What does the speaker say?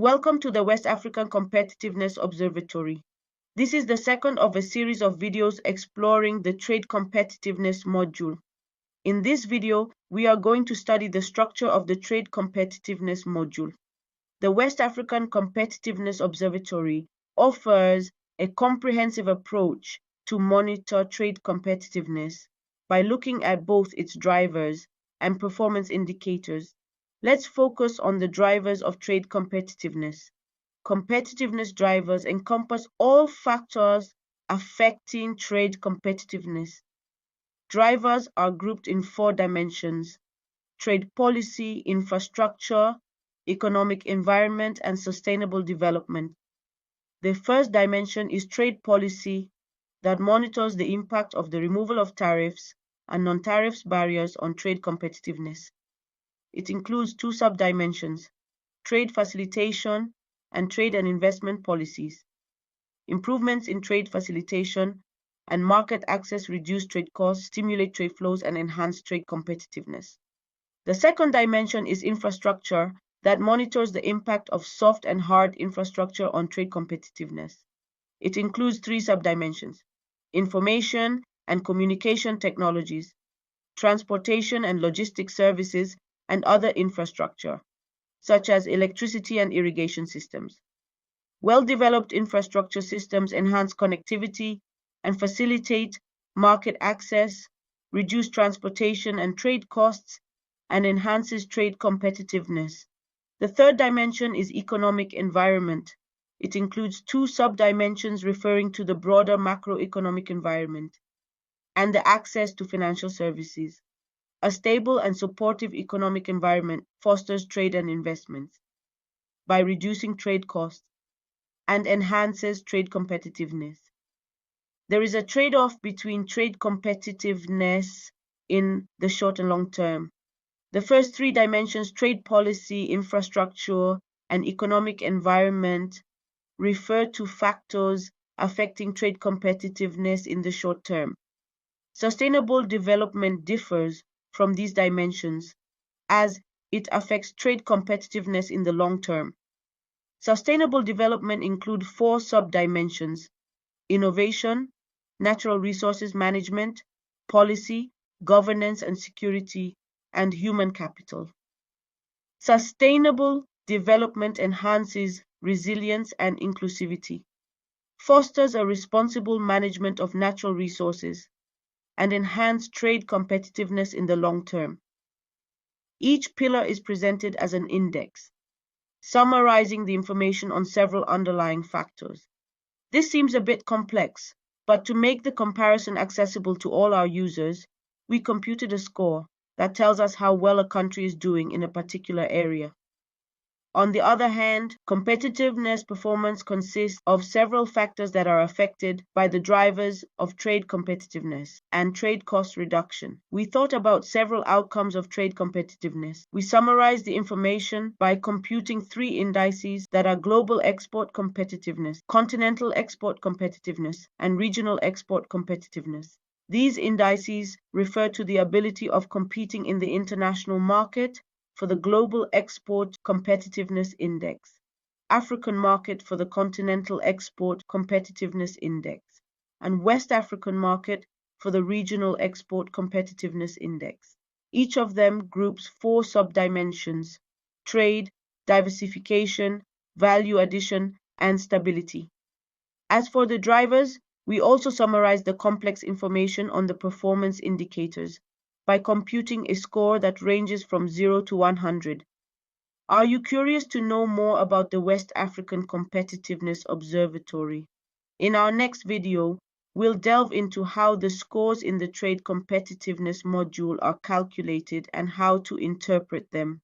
Welcome to the West African Competitiveness Observatory. This is the second of a series of videos exploring the trade competitiveness module. In this video, we are going to study the structure of the trade competitiveness module. The West African Competitiveness Observatory offers a comprehensive approach to monitor trade competitiveness by looking at both its drivers and performance indicators. Let's focus on the drivers of trade competitiveness. Competitiveness drivers encompass all factors affecting trade competitiveness. Drivers are grouped in 4 dimensions: trade policy, infrastructure, economic environment, and sustainable development. The first dimension is trade policy that monitors the impact of the removal of tariffs and non-tariffs barriers on trade competitiveness. It includes 2 sub-dimensions: trade facilitation and trade and investment policies. Improvements in trade facilitation and market access reduce trade costs, stimulate trade flows, and enhance trade competitiveness. The second dimension is infrastructure that monitors the impact of soft and hard infrastructure on trade competitiveness. It includes 3 sub-dimensions: information and communication technologies, transportation and logistics services, and other infrastructure, such as electricity and irrigation systems. Well-developed infrastructure systems enhance connectivity and facilitate market access, reduce transportation and trade costs, and enhances trade competitiveness. The third dimension is economic environment. It includes 2 sub-dimensions referring to the broader macroeconomic environment and the access to financial services. A stable and supportive economic environment fosters trade and investments by reducing trade costs and enhances trade competitiveness. There is a trade-off between trade competitiveness in the short and long term. The first 3 dimensions, trade policy, infrastructure, and economic environment, refer to factors affecting trade competitiveness in the short term. Sustainable development differs from these dimensions as it affects trade competitiveness in the long term. Sustainable development includes 4 sub-dimensions: innovation, natural resources management, policy, governance and security, and human capital. Sustainable development enhances resilience and inclusivity, fosters a responsible management of natural resources, and enhance trade competitiveness in the long term. Each pillar is presented as an index, summarizing the information on several underlying factors. This seems a bit complex, but to make the comparison accessible to all our users, we computed a score that tells us how well a country is doing in a particular area. On the other hand, competitiveness performance consists of several factors that are affected by the drivers of trade competitiveness and trade cost reduction. We thought about several outcomes of trade competitiveness. We summarized the information by computing 3 indices that are global export competitiveness, continental export competitiveness, and regional export competitiveness. These indices refer to the ability of competing in the international market for the Global Export Competitiveness Index, African Market for the Continental Export Competitiveness Index, and West African Market for the Regional Export Competitiveness Index. Each of them groups 4 sub-dimensions: trade, diversification, value addition, and stability. As for the drivers, we also summarize the complex information on the performance indicators by computing a score that ranges from 0 to 100. Are you curious to know more about the West African Competitiveness Observatory? In our next video, we'll delve into how the scores in the trade competitiveness module are calculated and how to interpret them.